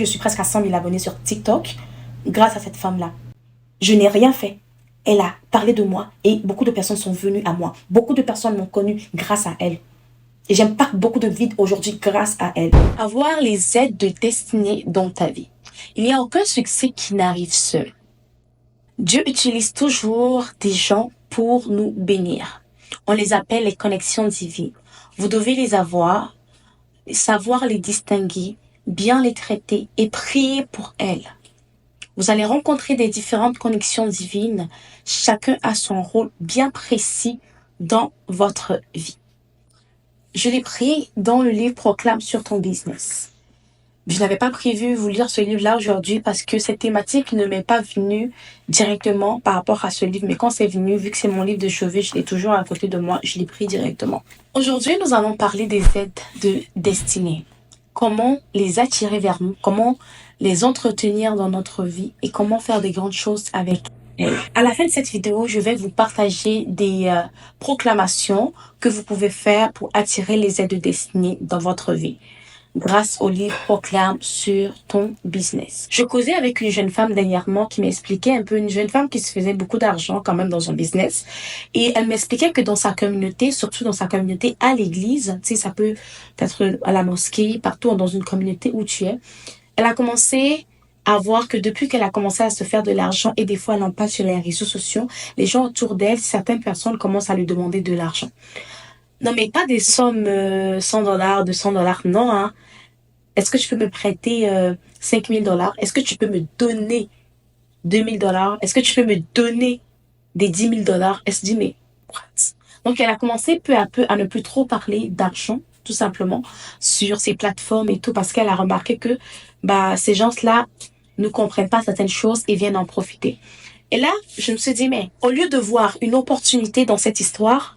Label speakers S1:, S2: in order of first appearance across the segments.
S1: Je suis presque à 100 000 abonnés sur TikTok grâce à cette femme-là. Je n'ai rien fait. Elle a parlé de moi et beaucoup de personnes sont venues à moi. Beaucoup de personnes m'ont connue grâce à elle. Et j'impacte beaucoup de vies aujourd'hui grâce à elle. Avoir les aides de destinée dans ta vie. Il n'y a aucun succès qui n'arrive seul. Dieu utilise toujours des gens pour nous bénir. On les appelle les connexions divines. Vous devez les avoir, savoir les distinguer, bien les traiter et prier pour elles. Vous allez rencontrer des différentes connexions divines. Chacun a son rôle bien précis dans votre vie. Je l'ai pris dans le livre Proclame sur ton business. Je n'avais pas prévu vous lire ce livre-là aujourd'hui parce que cette thématique ne m'est pas venue directement par rapport à ce livre. Mais quand c'est venu, vu que c'est mon livre de chevet, je l'ai toujours à côté de moi, je l'ai pris directement. Aujourd'hui, nous allons parler des aides de destinée. Comment les attirer vers nous, comment les entretenir dans notre vie et comment faire des grandes choses avec elles. À la fin de cette vidéo, je vais vous partager des proclamations que vous pouvez faire pour attirer les aides de destinée dans votre vie, grâce au livre Proclame sur ton business. Je causais avec une jeune femme dernièrement qui m'expliquait un peu, une jeune femme qui se faisait beaucoup d'argent quand même dans son business. Et elle m'expliquait que dans sa communauté, surtout dans sa communauté à l'église, tu sais, ça peut être à la mosquée, partout dans une communauté où tu es, elle a commencé à voir que depuis qu'elle a commencé à se faire de l'argent et des fois elle en passe sur les réseaux sociaux, les gens autour d'elle, certaines personnes commencent à lui demander de l'argent. Non, mais pas des sommes $100, $200, non, hein. Est-ce que tu peux me prêter $5 000? Est-ce que tu peux me donner $2 000? Est-ce que tu peux me donner des $10 000? Elle se dit, mais what? Donc, elle a commencé peu à peu à ne plus trop parler d'argent, tout simplement, sur ces plateformes et tout, parce qu'elle a remarqué que ces gens-là ne comprennent pas certaines choses et viennent en profiter. Et là, je me suis dit, mais au lieu de voir une opportunité dans cette histoire,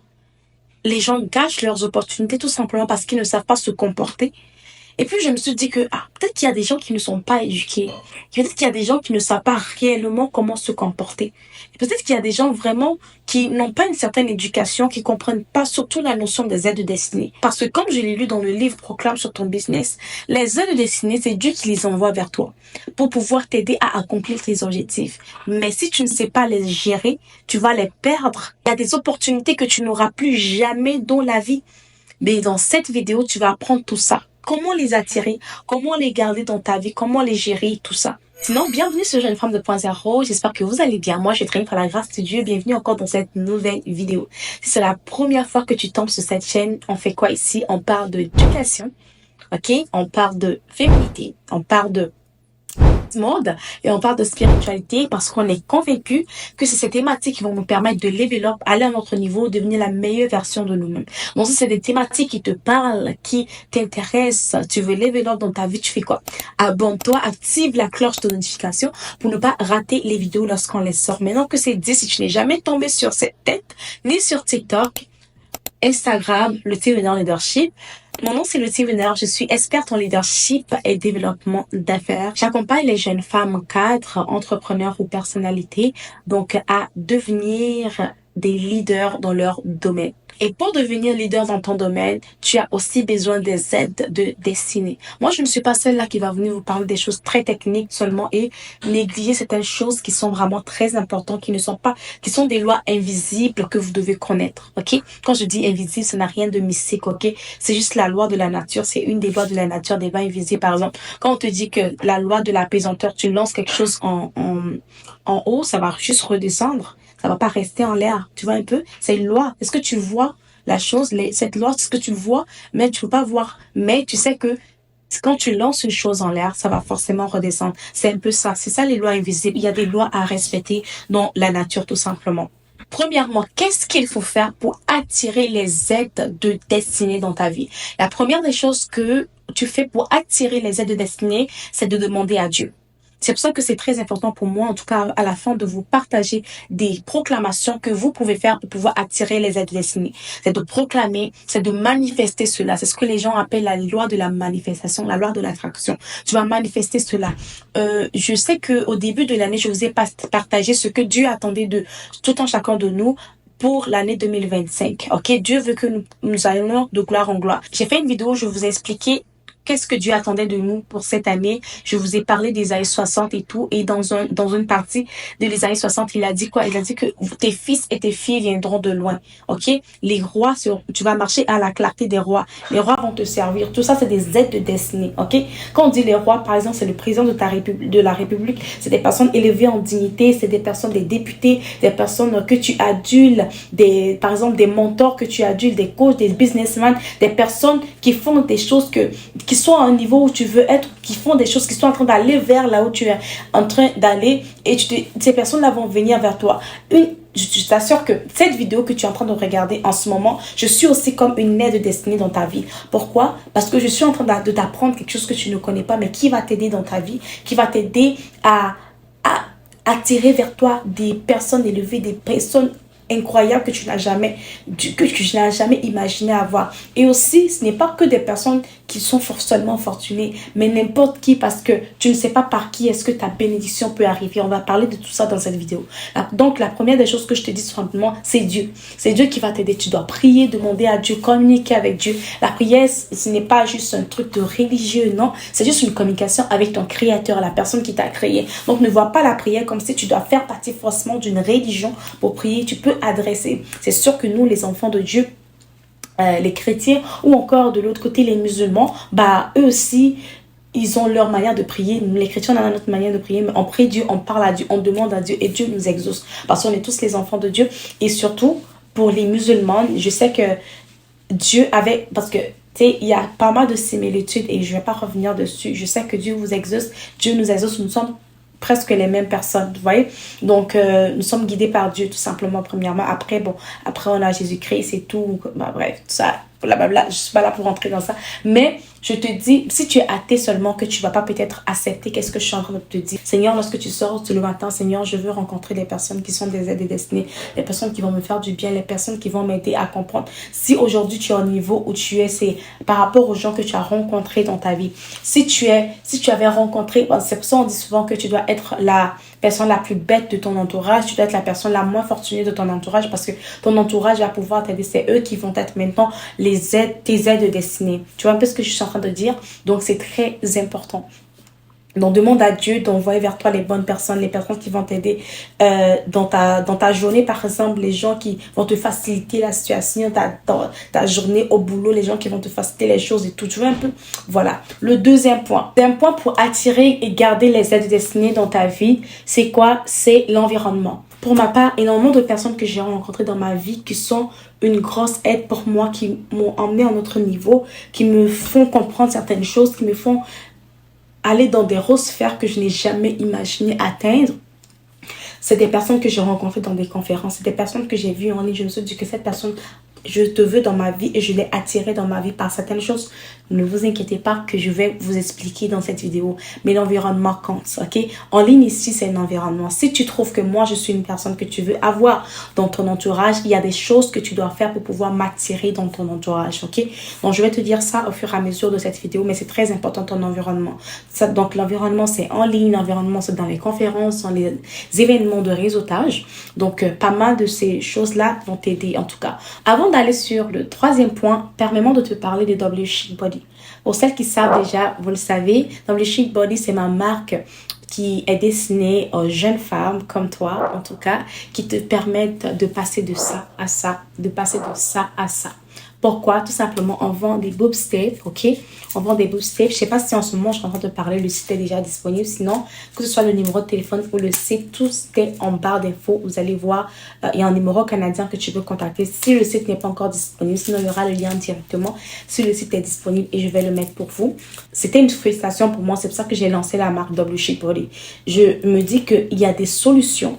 S1: les gens gâchent leurs opportunités tout simplement parce qu'ils ne savent pas se comporter. Et puis, je me suis dit que peut-être qu'il y a des gens qui ne sont pas éduqués. Peut-être qu'il y a des gens qui ne savent pas réellement comment se comporter. Et peut-être qu'il y a des gens vraiment qui n'ont pas une certaine éducation, qui comprennent pas surtout la notion des aides de destinée. Parce que comme je l'ai lu dans le livre Proclame sur ton business, les aides de destinée, c'est Dieu qui les envoie vers toi pour pouvoir t'aider à accomplir tes objectifs. Mais si tu ne sais pas les gérer, tu vas les perdre. Il y a des opportunités que tu n'auras plus jamais dans la vie. Mais dans cette vidéo, tu vas apprendre tout ça. Comment les attirer, comment les garder dans ta vie, comment les gérer, tout ça. Sinon, bienvenue sur Jeune Femme 2.0. J'espère que vous allez bien. Moi, je suis très bien par la grâce de Dieu. Bienvenue encore dans cette nouvelle vidéo. Si c'est la première fois que tu tombes sur cette chaîne, on fait quoi ici? On parle d'éducation, ok? On parle de féminité, on parle de mode et on parle de spiritualité parce qu'on est convaincu que c'est ces thématiques qui vont nous permettre de level up, aller à notre niveau, devenir la meilleure version de nous-mêmes. Donc si c'est des thématiques qui te parlent, qui t'intéressent, tu veux level up dans ta vie, tu fais quoi? Abonne-toi, active la cloche de notification pour ne pas rater les vidéos lorsqu'on les sort. Maintenant que c'est dit, si tu n'es jamais tombé sur cette tête, ni sur TikTok, Instagram, le T-Winner Leadership. Mon nom, c'est Lucie Winner. Je suis experte en leadership et développement d'affaires. J'accompagne les jeunes femmes cadres, entrepreneurs ou personnalités, donc à devenir des leaders dans leur domaine. Et pour devenir leader dans ton domaine, tu as aussi besoin des aides de destinée. Moi, je ne suis pas celle-là qui va venir vous parler des choses très techniques seulement et négliger certaines choses qui sont vraiment très importantes, qui sont des lois invisibles que vous devez connaître, ok? Quand je dis invisible, ça n'a rien de mystique, ok? C'est juste la loi de la nature, c'est une des lois de la nature, des lois invisibles. Par exemple, quand on te dit que la loi de la pesanteur, tu lances quelque chose en haut, ça va juste redescendre. Ça va pas rester en l'air. Tu vois un peu? C'est une loi. Est-ce que tu vois la chose? Cette loi, c'est ce que tu vois, mais tu peux pas voir. Mais tu sais que quand tu lances une chose en l'air, ça va forcément redescendre. C'est un peu ça. C'est ça les lois invisibles. Il y a des lois à respecter dans la nature, tout simplement. Premièrement, qu'est-ce qu'il faut faire pour attirer les aides de destinée dans ta vie? La première des choses que tu fais pour attirer les aides de destinée, c'est de demander à Dieu. C'est pour ça que c'est très important pour moi, en tout cas à la fin, de vous partager des proclamations que vous pouvez faire pour pouvoir attirer les aides destinées. C'est de proclamer, c'est de manifester cela. C'est ce que les gens appellent la loi de la manifestation, la loi de l'attraction. Tu vas manifester cela. Je sais que au début de l'année, je vous ai partagé ce que Dieu attendait de tout un chacun de nous pour l'année 2025. Ok, Dieu veut que nous allions de gloire en gloire. J'ai fait une vidéo où je vous ai expliqué qu'est-ce que Dieu attendait de nous pour cette année. Je vous ai parlé des années 60 et tout. Et dans une partie des années 60, il a dit quoi? Il a dit que tes fils et tes filles viendront de loin. OK? Les rois, tu vas marcher à la clarté des rois. Les rois vont te servir. Tout ça, c'est des aides de destinée. OK? Quand on dit les rois, par exemple, c'est le président de la République. C'est des personnes élevées en dignité. C'est des personnes, des députés, des personnes que tu adules, par exemple, des mentors que tu adules, des coachs, des businessmen, des personnes qui font des choses qui sont à un niveau où tu veux être, qui font des choses, qui sont en train d'aller vers là où tu es en train d'aller, et ces personnes-là vont venir vers toi. Je t'assure que cette vidéo que tu es en train de regarder en ce moment, je suis aussi comme une aide de destinée dans ta vie. Pourquoi? Parce que je suis en train de t'apprendre quelque chose que tu ne connais pas, mais qui va t'aider dans ta vie, qui va t'aider à attirer vers toi des personnes élevées, des personnes incroyables que tu n'as jamais imaginé avoir. Et aussi, ce n'est pas que des personnes qui sont seulement fortunées, mais n'importe qui, parce que tu ne sais pas par qui est-ce que ta bénédiction peut arriver. On va parler de tout ça dans cette vidéo. Donc, la première des choses que je te dis simplement, c'est Dieu. C'est Dieu qui va t'aider. Tu dois prier, demander à Dieu, communiquer avec Dieu. La prière, ce n'est pas juste un truc de religieux, non. C'est juste une communication avec ton Créateur, la personne qui t'a créé. Donc, ne vois pas la prière comme si tu dois faire partie forcément d'une religion pour prier. Tu peux adresser. C'est sûr que nous, les enfants de Dieu, les chrétiens ou encore de l'autre côté les musulmans, eux aussi ils ont leur manière de prier. Nous les chrétiens, on a notre manière de prier, mais on prie Dieu, on parle à Dieu, on demande à Dieu et Dieu nous exauce parce qu'on est tous les enfants de Dieu. Et surtout pour les musulmans, je sais que Dieu avait, parce que tu sais, il y a pas mal de similitudes et je ne vais pas revenir dessus. Je sais que Dieu vous exauce, Dieu nous exauce, nous sommes presque les mêmes personnes, vous voyez. Donc, nous sommes guidés par Dieu, tout simplement, premièrement. Après, on a Jésus-Christ, c'est tout. Bref, tout ça, blablabla. Je suis pas là pour rentrer dans ça. Mais, je te dis, si tu es athée seulement, que tu vas pas peut-être accepter, qu'est-ce que je suis en train de te dire? Seigneur, lorsque tu sors le matin, Seigneur, je veux rencontrer des personnes qui sont des aides et destinées, les personnes qui vont me faire du bien, les personnes qui vont m'aider à comprendre. Si aujourd'hui tu es au niveau où tu es, c'est par rapport aux gens que tu as rencontrés dans ta vie. Si tu avais rencontré, c'est pour ça qu'on dit souvent que tu dois être la personne la plus bête de ton entourage, tu dois être la personne la moins fortunée de ton entourage parce que ton entourage va pouvoir t'aider. C'est eux qui vont être maintenant tes aides destinées. Tu vois un peu ce que je suis en train de dire? Donc, c'est très important. Donc, demande à Dieu d'envoyer vers toi les bonnes personnes, les personnes qui vont t'aider dans ta journée, par exemple, les gens qui vont te faciliter la situation, ta journée au boulot, les gens qui vont te faciliter les choses et tout. Tu vois un peu? Voilà. Le deuxième point. Un point pour attirer et garder les aides destinées dans ta vie, c'est quoi? C'est l'environnement. Pour ma part, énormément de personnes que j'ai rencontrées dans ma vie qui sont une grosse aide pour moi, qui m'ont emmené à un autre niveau, qui me font comprendre certaines choses, qui me font aller dans des hautes sphères que je n'ai jamais imaginé atteindre. C'est des personnes que j'ai rencontrées dans des conférences, c'est des personnes que j'ai vues en ligne. Je me suis dit que cette personne, je te veux dans ma vie et je l'ai attirée dans ma vie par certaines choses. Ne vous inquiétez pas que je vais vous expliquer dans cette vidéo. Mais l'environnement compte, ok? En ligne ici, c'est un environnement. Si tu trouves que moi, je suis une personne que tu veux avoir dans ton entourage, il y a des choses que tu dois faire pour pouvoir m'attirer dans ton entourage, ok? Donc, je vais te dire ça au fur et à mesure de cette vidéo, mais c'est très important ton environnement. Donc, l'environnement, c'est en ligne, l'environnement, c'est dans les conférences, dans les événements de réseautage. Donc, pas mal de ces choses-là vont t'aider en tout cas. Avant d'aller sur le troisième point, permets-moi de te parler de W Chic Body. Pour celles qui savent déjà, vous le savez, W Chic Body, c'est ma marque qui est destinée aux jeunes femmes comme toi, en tout cas, qui te permettent de passer de ça à ça, de passer de ça à ça. Pourquoi? Tout simplement, on vend des boob staples, ok? On vend des boob staples. Je ne sais pas si en ce moment, je suis en train de parler, le site est déjà disponible. Sinon, que ce soit le numéro de téléphone ou le site, tout est en barre d'infos. Vous allez voir, il y a un numéro canadien que tu peux contacter. Si le site n'est pas encore disponible, sinon il y aura le lien directement si le site est disponible et je vais le mettre pour vous. C'était une frustration pour moi. C'est pour ça que j'ai lancé la marque W Chic Body. Je me dis qu'il y a des solutions.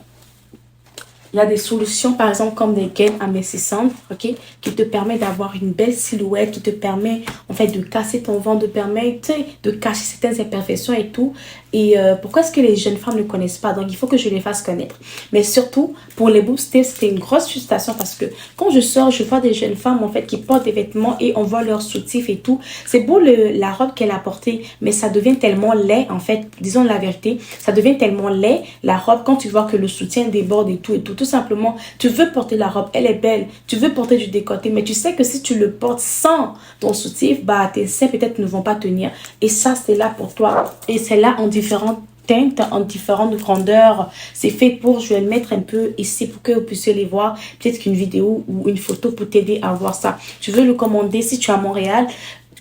S1: Il y a des solutions, par exemple, comme des gaines amincissantes, ok, qui te permet d'avoir une belle silhouette, qui te permet, en fait, de casser ton ventre, de permettre de cacher certaines imperfections et tout. Et pourquoi est-ce que les jeunes femmes ne connaissent pas? Donc, il faut que je les fasse connaître. Mais surtout, pour les boob staples, c'était une grosse frustration parce que quand je sors, je vois des jeunes femmes, en fait, qui portent des vêtements et on voit leur soutif et tout. C'est beau la robe qu'elle a portée, mais ça devient tellement laid, en fait, disons la vérité. Ça devient tellement laid, la robe, quand tu vois que le soutien déborde et tout tout simplement, tu veux porter la robe, elle est belle, tu veux porter du décolleté, mais tu sais que si tu le portes sans ton soutif, bah tes seins peut-être ne vont pas tenir. Et ça, c'est là pour toi. Et c'est là en différentes teintes, en différentes grandeurs. C'est fait pour, je vais le mettre un peu ici pour que vous puissiez les voir. Peut-être qu'une vidéo ou une photo pour t'aider à voir ça. Tu veux le commander si tu es à Montréal,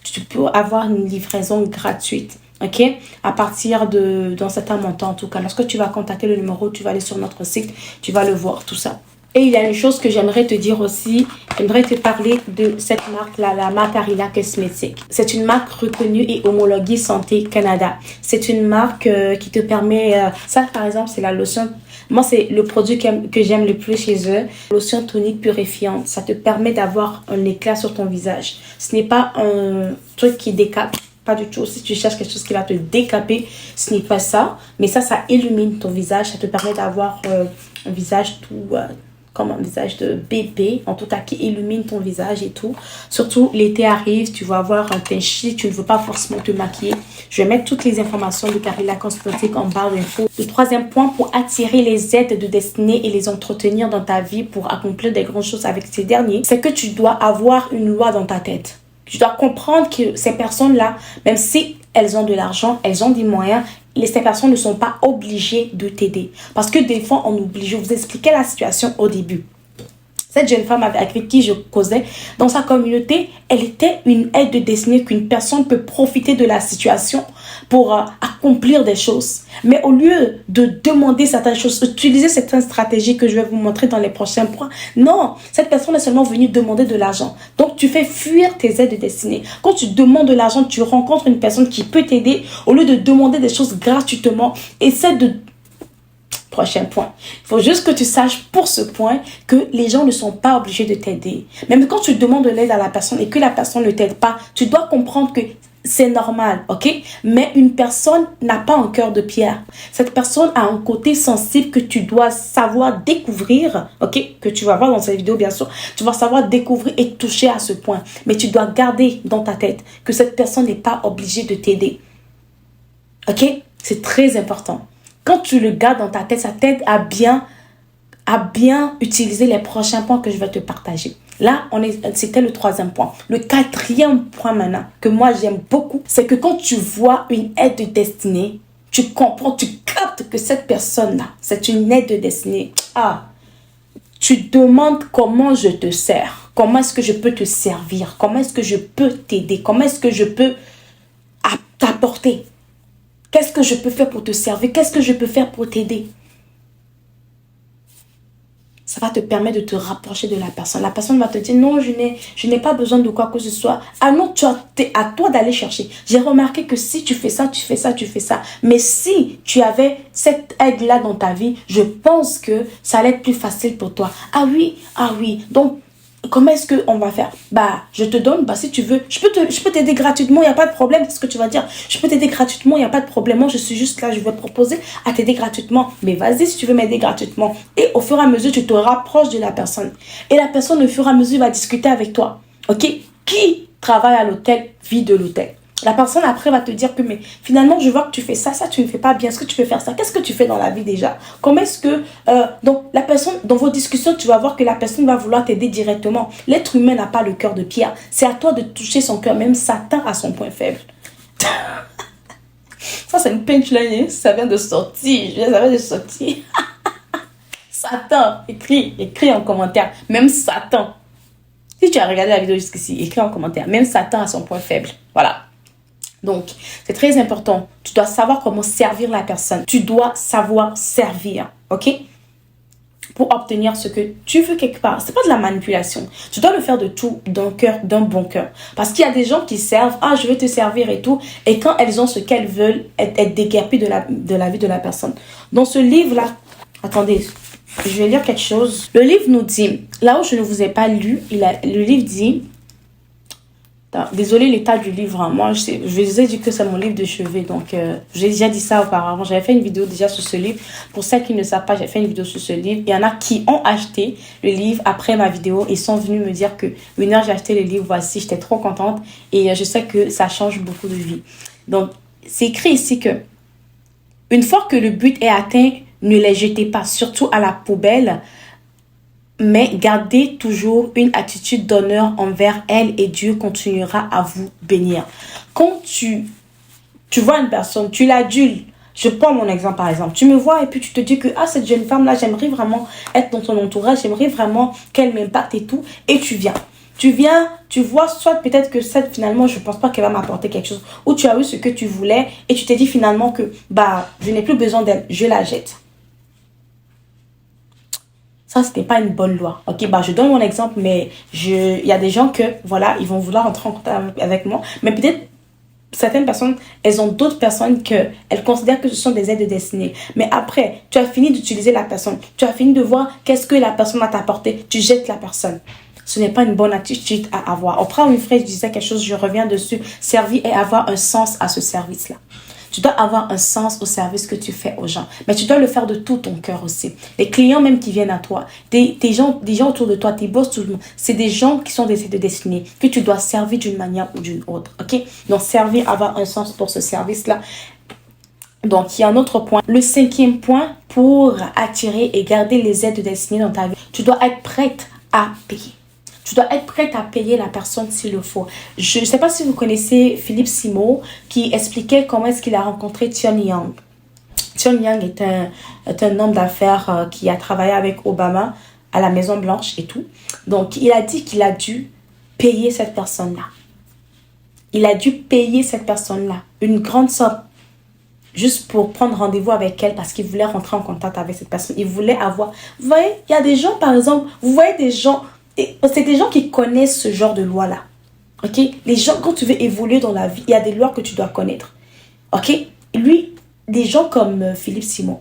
S1: tu peux avoir une livraison gratuite. Ok, à partir d'un certain montant en tout cas. Lorsque tu vas contacter le numéro, tu vas aller sur notre site, tu vas le voir, tout ça. Et il y a une chose que j'aimerais te dire aussi. J'aimerais te parler de cette marque-là, la marque Arila Cosmetics. C'est une marque reconnue et homologuée Santé Canada. C'est une marque qui te permet... ça, par exemple, c'est la lotion. Moi, c'est le produit que j'aime le plus chez eux. Lotion tonique purifiante. Ça te permet d'avoir un éclat sur ton visage. Ce n'est pas un truc qui décape. Pas du tout. Si tu cherches quelque chose qui va te décaper, ce n'est pas ça. Mais ça illumine ton visage. Ça te permet d'avoir un visage tout... comme un visage de bébé, en tout cas qui illumine ton visage et tout. Surtout, l'été arrive, tu vas avoir un teint chic, tu ne veux pas forcément te maquiller. Je vais mettre toutes les informations de Arila Cosmetics en barre d'infos. Le troisième point, pour attirer les aides de destinée et les entretenir dans ta vie pour accomplir des grandes choses avec ces derniers, c'est que tu dois avoir une loi dans ta tête. Tu dois comprendre que ces personnes-là, même si elles ont de l'argent, elles ont des moyens, ces personnes ne sont pas obligées de t'aider. Parce que des fois, on oublie. Je vous expliquais la situation au début. Cette jeune femme avec qui je causais, dans sa communauté, elle était une aide de destinée qu'une personne peut profiter de la situation pour accomplir des choses. Mais au lieu de demander certaines choses, utiliser certaines stratégies que je vais vous montrer dans les prochains points, non, cette personne est seulement venue demander de l'argent. Donc, tu fais fuir tes aides de destinée. Quand tu demandes de l'argent, tu rencontres une personne qui peut t'aider. Au lieu de demander des choses gratuitement, essaie de... Prochain point. Il faut juste que tu saches pour ce point que les gens ne sont pas obligés de t'aider. Même quand tu demandes de l'aide à la personne et que la personne ne t'aide pas, tu dois comprendre que c'est normal, ok? Mais une personne n'a pas un cœur de pierre. Cette personne a un côté sensible que tu dois savoir découvrir, ok? Que tu vas voir dans cette vidéo, bien sûr. Tu vas savoir découvrir et toucher à ce point. Mais tu dois garder dans ta tête que cette personne n'est pas obligée de t'aider. Ok? C'est très important. Quand tu le gardes dans ta tête, ça t'aide à bien utiliser les prochains points que je vais te partager. Là, c'était le troisième point. Le quatrième point maintenant, que moi j'aime beaucoup, c'est que quand tu vois une aide de destinée, tu comprends, tu captes que cette personne-là, c'est une aide de destinée. Ah, tu demandes comment je te sers, comment est-ce que je peux te servir, comment est-ce que je peux t'aider, comment est-ce que je peux t'apporter. Qu'est-ce que je peux faire pour te servir? Qu'est-ce que je peux faire pour t'aider? Ça va te permettre de te rapprocher de la personne. La personne va te dire, non, je n'ai pas besoin de quoi que ce soit. Ah non, c'est à toi d'aller chercher. J'ai remarqué que si tu fais ça, tu fais ça, tu fais ça. Mais si tu avais cette aide-là dans ta vie, je pense que ça allait être plus facile pour toi. Ah oui. Donc, comment est-ce qu'on va faire? Bah, je te donne, bah si tu veux, je peux t'aider gratuitement, il n'y a pas de problème, c'est ce que tu vas dire. Je peux t'aider gratuitement, il n'y a pas de problème. Moi, je suis juste là, je vais te proposer à t'aider gratuitement. Mais vas-y si tu veux m'aider gratuitement. Et au fur et à mesure, tu te rapproches de la personne. Et la personne, au fur et à mesure, va discuter avec toi. Ok? Qui travaille à l'hôtel, vit de l'hôtel. La personne après va te dire que mais finalement je vois que tu fais ça, tu ne fais pas bien, est-ce que tu peux faire ça? Qu'est-ce que tu fais dans la vie déjà? Comment est-ce que... donc la personne, dans vos discussions, tu vas voir que la personne va vouloir t'aider directement. L'être humain n'a pas le cœur de pierre. C'est à toi de toucher son cœur, même Satan a son point faible. Ça c'est une punchline, ça vient de sortir. Satan, écris en commentaire, même Satan. Si tu as regardé la vidéo jusqu'ici, écris en commentaire, même Satan a son point faible. Voilà. Donc, c'est très important. Tu dois savoir comment servir la personne. Tu dois savoir servir, ok? Pour obtenir ce que tu veux quelque part. C'est pas de la manipulation. Tu dois le faire de tout, d'un cœur, d'un bon cœur. Parce qu'il y a des gens qui servent, ah, je vais te servir et tout. Et quand elles ont ce qu'elles veulent, être dégapées de la vie de la personne. Dans ce livre-là, attendez, je vais lire quelque chose. Le livre nous dit, là où je ne vous ai pas lu, le livre dit... Désolé l'état du livre, hein. Moi je vous ai dit que c'est mon livre de chevet, donc j'ai déjà dit ça auparavant. J'avais fait une vidéo déjà sur ce livre. Pour celles qui ne savent pas, j'ai fait une vidéo sur ce livre. Il y en a qui ont acheté le livre après ma vidéo et sont venus me dire que Winner, j'ai acheté le livre, voici, j'étais trop contente et je sais que ça change beaucoup de vie. Donc c'est écrit ici que une fois que le but est atteint, ne les jetez pas, surtout à la poubelle. Mais gardez toujours une attitude d'honneur envers elle et Dieu continuera à vous bénir. Quand tu vois une personne, tu l'adules. Je prends mon exemple par exemple. Tu me vois et puis tu te dis que cette jeune femme-là, j'aimerais vraiment être dans son entourage, j'aimerais vraiment qu'elle m'impacte et tout. Et tu viens. Tu vois, soit peut-être que cette, finalement, je pense pas qu'elle va m'apporter quelque chose. Ou tu as eu ce que tu voulais et tu t'es dit finalement que, je n'ai plus besoin d'elle, je la jette. Ça, c'était pas une bonne loi. Ok, je donne mon exemple, mais il y a des gens que, voilà, ils vont vouloir entrer en contact avec moi. Mais peut-être, certaines personnes, elles ont d'autres personnes elles considèrent que ce sont des aides destinées. Mais après, tu as fini d'utiliser la personne. Tu as fini de voir qu'est-ce que la personne va t'apporter. Tu jettes la personne. Ce n'est pas une bonne attitude à avoir. Après, une phrase, je disais quelque chose, je reviens dessus. Servir et avoir un sens à ce service-là. Tu dois avoir un sens au service que tu fais aux gens. Mais tu dois le faire de tout ton cœur aussi. Les clients même qui viennent à toi, des gens autour de toi, tes boss, tout le monde, c'est des gens qui sont des aides destinées, que tu dois servir d'une manière ou d'une autre. Ok? Donc, servir, avoir un sens pour ce service-là. Donc, il y a un autre point. Le 5e point, pour attirer et garder les aides destinées dans ta vie, tu dois être prête à payer. Tu dois être prête à payer la personne s'il le faut. Je ne sais pas si vous connaissez Philippe Simo qui expliquait comment est-ce qu'il a rencontré Tion Young. Tion Young est un homme d'affaires qui a travaillé avec Obama à la Maison Blanche et tout. Donc, il a dit qu'il a dû payer cette personne-là. Il a dû payer cette personne-là une grande somme juste pour prendre rendez-vous avec elle parce qu'il voulait rentrer en contact avec cette personne. Il voulait avoir... Vous voyez, il y a des gens, par exemple, vous voyez des gens... C'est des gens qui connaissent ce genre de loi-là. Ok? Les gens, quand tu veux évoluer dans la vie, il y a des lois que tu dois connaître. Ok? Lui, des gens comme Philippe Simon,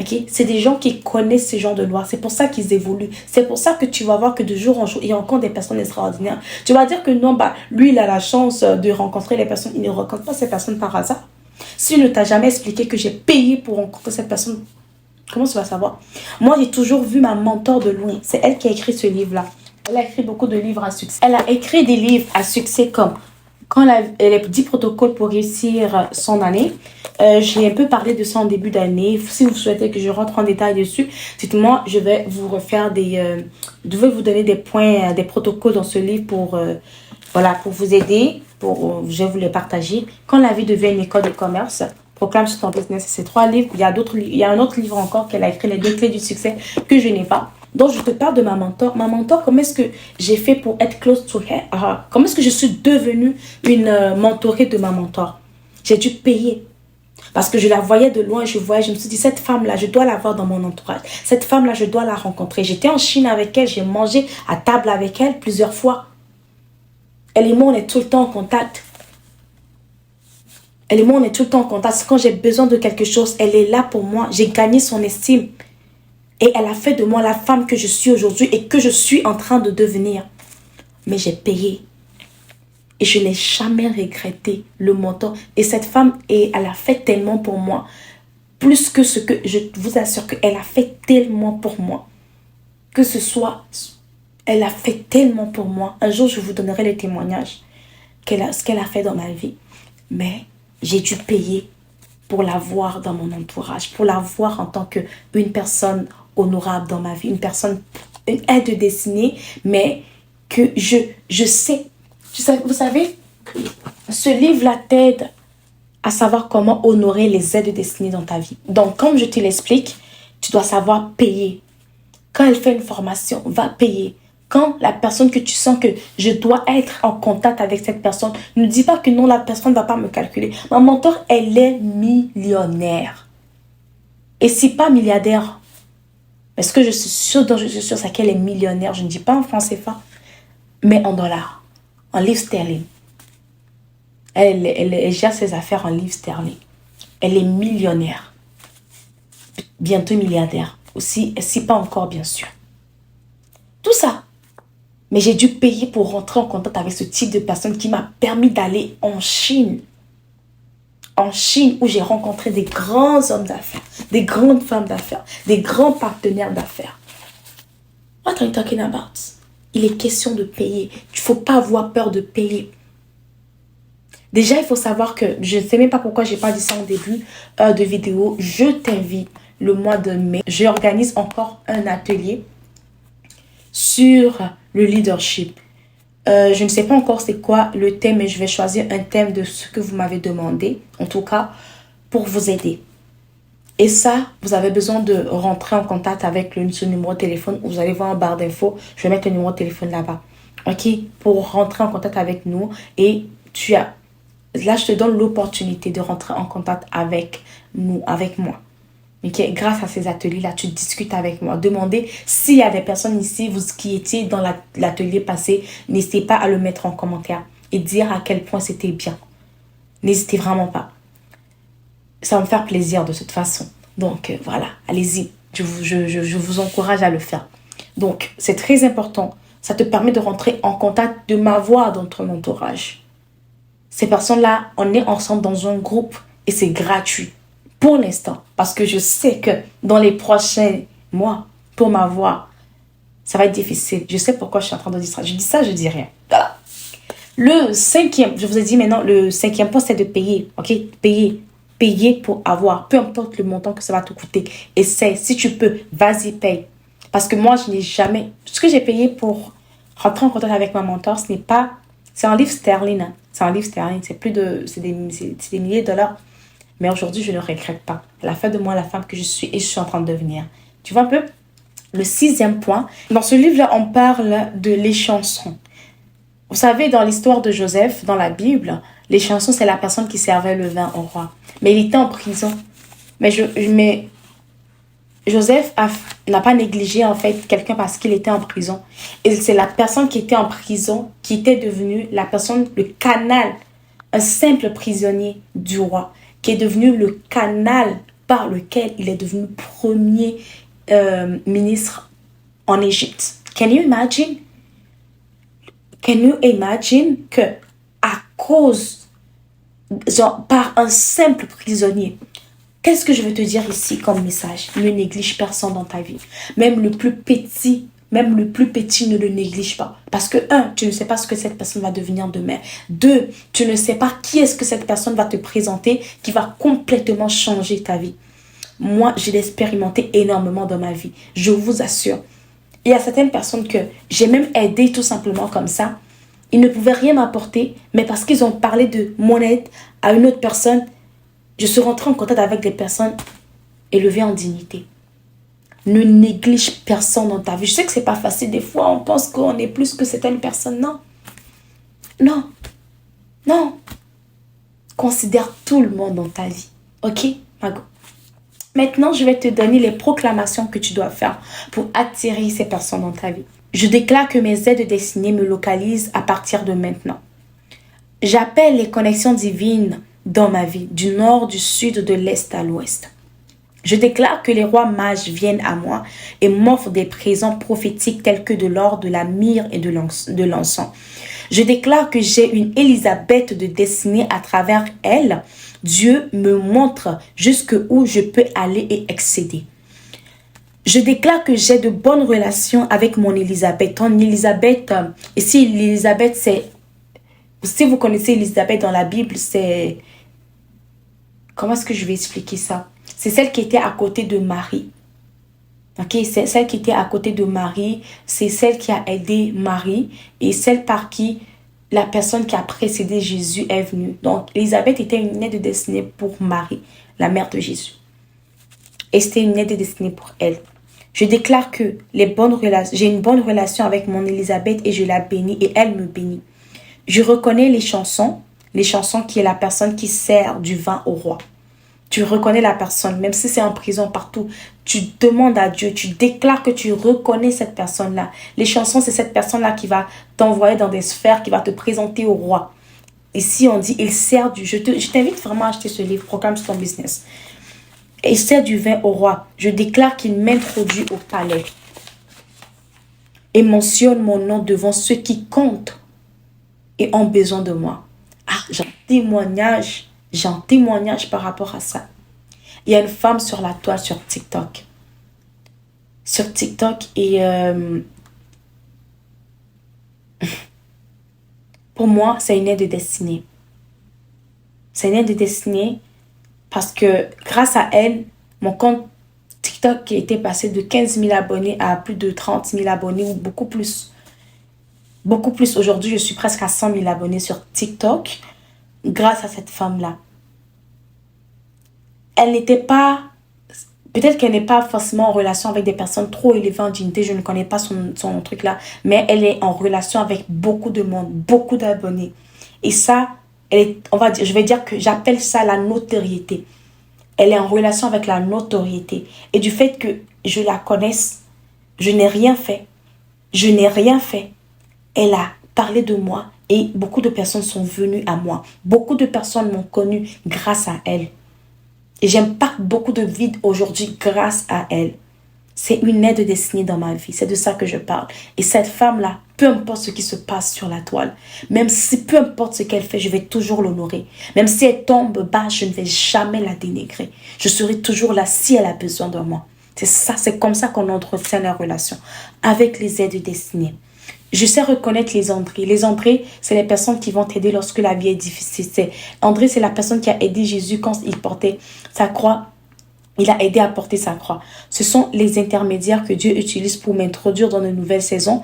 S1: ok? C'est des gens qui connaissent ce genre de lois. C'est pour ça qu'ils évoluent. C'est pour ça que tu vas voir que de jour en jour, il y a encore des personnes extraordinaires. Tu vas dire que non, lui, il a la chance de rencontrer les personnes. Il ne rencontre pas ces personnes par hasard. S'il ne t'a jamais expliqué que j'ai payé pour rencontrer cette personne, comment tu vas savoir? Moi, j'ai toujours vu ma mentor de loin. C'est elle qui a écrit ce livre-là. Elle a écrit beaucoup de livres à succès. Elle a écrit des livres à succès comme les 10 protocoles pour réussir son année. J'ai un peu parlé de ça en début d'année. Si vous souhaitez que je rentre en détail dessus, dites-moi, je vais vous refaire je vais vous donner des points, des protocoles dans ce livre pour vous aider. Je vais vous les partager. Quand la vie devient une école de commerce, proclame sur ton business. C'est 3 livres. Il y a un autre livre encore qu'elle a écrit, les 2 clés du succès, que je n'ai pas. Donc, je te parle de ma mentor. Ma mentor, comment est-ce que j'ai fait pour être close to her? Comment est-ce que je suis devenue une mentorée de ma mentor? J'ai dû payer. Parce que je la voyais de loin, je me suis dit, cette femme-là, je dois la voir dans mon entourage. Cette femme-là, je dois la rencontrer. J'étais en Chine avec elle, j'ai mangé à table avec elle plusieurs fois. Elle et moi, on est tout le temps en contact. Elle et moi, on est tout le temps en contact. Quand j'ai besoin de quelque chose, elle est là pour moi. J'ai gagné son estime. Et elle a fait de moi la femme que je suis aujourd'hui et que je suis en train de devenir. Mais j'ai payé. Et je n'ai jamais regretté le montant. Et cette femme, elle a fait tellement pour moi. Plus que ce que je vous assure qu'elle a fait tellement pour moi. Que ce soit, elle a fait tellement pour moi. Un jour, je vous donnerai les témoignages. Ce qu'elle a fait dans ma vie. Mais j'ai dû payer pour la voir dans mon entourage. Pour la voir en tant qu'une personne honorable dans ma vie, une aide destinée, mais que je sais. Vous savez, ce livre-là t'aide à savoir comment honorer les aides destinées dans ta vie. Donc, comme je te l'explique, tu dois savoir payer. Quand elle fait une formation, va payer. Quand la personne que tu sens que je dois être en contact avec cette personne, ne dis pas que non, la personne ne va pas me calculer. Ma mentor, elle est millionnaire. Et si pas milliardaire, est-ce que je suis sûre, c'est qu'elle est millionnaire. Je ne dis pas en francs CFA, mais en dollars, en livres sterling. Elle gère ses affaires en livres sterling. Elle est millionnaire. Bientôt milliardaire. Aussi, si pas encore, bien sûr. Tout ça. Mais j'ai dû payer pour rentrer en contact avec ce type de personne qui m'a permis d'aller en Chine. En Chine, où j'ai rencontré des grands hommes d'affaires, des grandes femmes d'affaires, des grands partenaires d'affaires. What are you talking about? Il est question de payer. Il ne faut pas avoir peur de payer. Déjà, il faut savoir que, je ne sais même pas pourquoi je n'ai pas dit ça en début de vidéo, je t'invite le mois de mai. J'organise encore un atelier sur le leadership. Je ne sais pas encore c'est quoi le thème, mais je vais choisir un thème de ce que vous m'avez demandé, en tout cas, pour vous aider. Et ça, vous avez besoin de rentrer en contact avec ce numéro de téléphone. Vous allez voir en barre d'infos, je vais mettre le numéro de téléphone là-bas. Ok, pour rentrer en contact avec nous. Et là, je te donne l'opportunité de rentrer en contact avec nous, avec moi. Ok, grâce à ces ateliers-là, tu discutes avec moi. Demandez s'il y a des personnes ici qui étaient dans l'atelier passé. N'hésitez pas à le mettre en commentaire et dire à quel point c'était bien. N'hésitez vraiment pas. Ça va me faire plaisir de toute façon. Donc, voilà, allez-y. Je vous encourage à le faire. Donc, c'est très important. Ça te permet de rentrer en contact, de m'avoir dans ton entourage. Ces personnes-là, on est ensemble dans un groupe et c'est gratuit. Pour l'instant, parce que je sais que dans les prochains mois, pour m'avoir, ça va être difficile. Je sais pourquoi je suis en train de dire ça. Je dis ça, je dis rien. Voilà. Le cinquième, je vous ai dit maintenant, le cinquième point, c'est de payer. Ok, payer pour avoir. Peu importe le montant que ça va te coûter. Essaie, si tu peux, vas-y, paye. Parce que moi, je n'ai jamais... Ce que j'ai payé pour rentrer en contact avec ma mentor, ce n'est pas... C'est en livre sterling. Hein. C'est en livre sterling. C'est des milliers de dollars. Mais aujourd'hui, je ne regrette pas. La fin de moi, la femme que je suis et je suis en train de devenir. Tu vois un peu? Le sixième point. Dans ce livre-là, on parle de les chansons. Vous savez, dans l'histoire de Joseph, dans la Bible, les chansons, c'est la personne qui servait le vin au roi. Mais il était en prison. Mais Joseph n'a pas négligé en fait quelqu'un parce qu'il était en prison. Et c'est la personne qui était en prison qui était devenue le canal, un simple prisonnier du roi, qui est devenu le canal par lequel il est devenu premier ministre en Égypte. Can you imagine? Can you imagine que à cause, par un simple prisonnier, qu'est-ce que je veux te dire ici comme message? Ne néglige personne dans ta vie. Même le plus petit ne le néglige pas. Parce que, un, tu ne sais pas ce que cette personne va devenir demain. Deux, tu ne sais pas qui est-ce que cette personne va te présenter qui va complètement changer ta vie. Moi, je l'ai expérimenté énormément dans ma vie. Je vous assure. Il y a certaines personnes que j'ai même aidé tout simplement comme ça. Ils ne pouvaient rien m'apporter, mais parce qu'ils ont parlé de mon aide à une autre personne, je suis rentrée en contact avec des personnes élevées en dignité. Ne néglige personne dans ta vie. Je sais que c'est pas facile. Des fois, on pense qu'on est plus que certaines personnes. Non. Non. Non. Considère tout le monde dans ta vie. Ok, Mago? Maintenant, je vais te donner les proclamations que tu dois faire pour attirer ces personnes dans ta vie. Je déclare que mes aides destinées me localisent à partir de maintenant. J'appelle les connexions divines dans ma vie, du nord, du sud, de l'est à l'ouest. Je déclare que les rois mages viennent à moi et m'offrent des présents prophétiques tels que de l'or, de la myrrhe et de l'encens. Je déclare que j'ai une Élisabeth de destinée à travers elle. Dieu me montre jusqu'où je peux aller et excéder. Je déclare que j'ai de bonnes relations avec mon Élisabeth. Ton Élisabeth, ici Élisabeth, c'est... Si vous connaissez Élisabeth dans la Bible, c'est... Comment est-ce que je vais expliquer ça? C'est celle qui était à côté de Marie. Ok, c'est celle qui était à côté de Marie. C'est celle qui a aidé Marie et celle par qui la personne qui a précédé Jésus est venue. Donc, Élisabeth était une aide destinée pour Marie, la mère de Jésus. Et c'était une aide destinée pour elle. Je déclare que j'ai une bonne relation avec mon Élisabeth et je la bénis et elle me bénit. Je reconnais les chansons qui est la personne qui sert du vin au roi. Tu reconnais la personne, même si c'est en prison partout. Tu demandes à Dieu, tu déclares que tu reconnais cette personne-là. Les chansons, c'est cette personne-là qui va t'envoyer dans des sphères, qui va te présenter au roi. Ici, on dit, il sert du... Je t'invite vraiment à acheter ce livre, Proclame ton business. Il sert du vin au roi. Je déclare qu'il m'introduit au palais. Et mentionne mon nom devant ceux qui comptent et ont besoin de moi. Ah, j'ai un témoignage par rapport à ça. Il y a une femme sur la toile sur TikTok. Et pour moi, c'est une aide destinée. C'est une aide destinée parce que grâce à elle, mon compte TikTok qui était passé de 15 000 abonnés à plus de 30 000 abonnés ou beaucoup plus. Beaucoup plus. Aujourd'hui, je suis presque à 100 000 abonnés sur TikTok grâce à cette femme-là. Elle n'était pas... Peut-être qu'elle n'est pas forcément en relation avec des personnes trop élevées en dignité. Je ne connais pas son truc là. Mais elle est en relation avec beaucoup de monde, beaucoup d'abonnés. Et ça, je vais dire que j'appelle ça la notoriété. Elle est en relation avec la notoriété. Et du fait que je la connaisse, je n'ai rien fait. Je n'ai rien fait. Elle a parlé de moi et beaucoup de personnes sont venues à moi. Beaucoup de personnes m'ont connue grâce à elle. Et j'impacte beaucoup de vies aujourd'hui grâce à elle. C'est une aide destinée dans ma vie. C'est de ça que je parle. Et cette femme-là, peu importe ce qui se passe sur la toile, même si peu importe ce qu'elle fait, je vais toujours l'honorer. Même si elle tombe bas, je ne vais jamais la dénigrer. Je serai toujours là si elle a besoin de moi. C'est ça, c'est comme ça qu'on entretient la relation. Avec les aides destinées. Je sais reconnaître les André. Les André, c'est les personnes qui vont t'aider lorsque la vie est difficile. André, c'est la personne qui a aidé Jésus quand il portait sa croix. Il a aidé à porter sa croix. Ce sont les intermédiaires que Dieu utilise pour m'introduire dans de nouvelles saisons.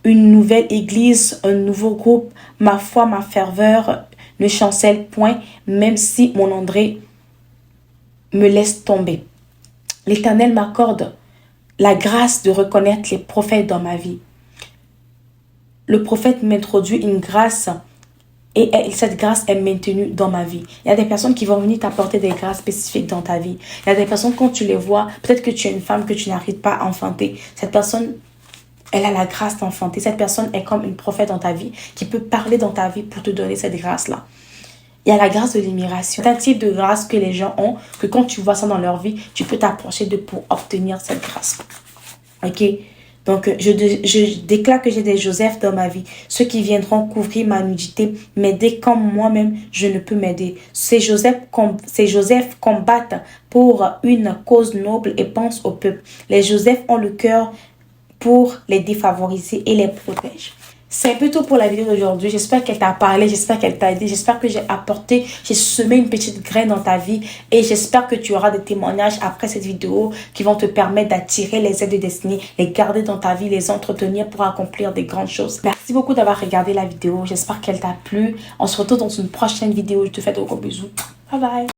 S1: Une nouvelle église, un nouveau groupe. Ma foi, ma ferveur ne chancelle point, même si mon André me laisse tomber. L'Éternel m'accorde la grâce de reconnaître les prophètes dans ma vie. Le prophète m'introduit une grâce et cette grâce est maintenue dans ma vie. Il y a des personnes qui vont venir t'apporter des grâces spécifiques dans ta vie. Il y a des personnes, quand tu les vois, peut-être que tu es une femme que tu n'arrives pas à enfanter. Cette personne, elle a la grâce d'enfanter. Cette personne est comme une prophète dans ta vie qui peut parler dans ta vie pour te donner cette grâce-là. Il y a la grâce de l'immigration. C'est un type de grâce que les gens ont, que quand tu vois ça dans leur vie, tu peux t'approcher d'eux pour obtenir cette grâce. Ok? Donc, je déclare que j'ai des Joseph dans ma vie. Ceux qui viendront couvrir ma nudité, m'aider comme moi-même, je ne peux m'aider. Ces Joseph combattent pour une cause noble et pensent au peuple. Les Joseph ont le cœur pour les défavorisés et les protègent. C'est un peu tout pour la vidéo d'aujourd'hui. J'espère qu'elle t'a parlé, j'espère qu'elle t'a aidé, j'espère que j'ai semé une petite graine dans ta vie et j'espère que tu auras des témoignages après cette vidéo qui vont te permettre d'attirer les aides de destinée, les garder dans ta vie, les entretenir pour accomplir des grandes choses. Merci beaucoup d'avoir regardé la vidéo. J'espère qu'elle t'a plu. On se retrouve dans une prochaine vidéo. Je te fais de gros bisous. Bye bye.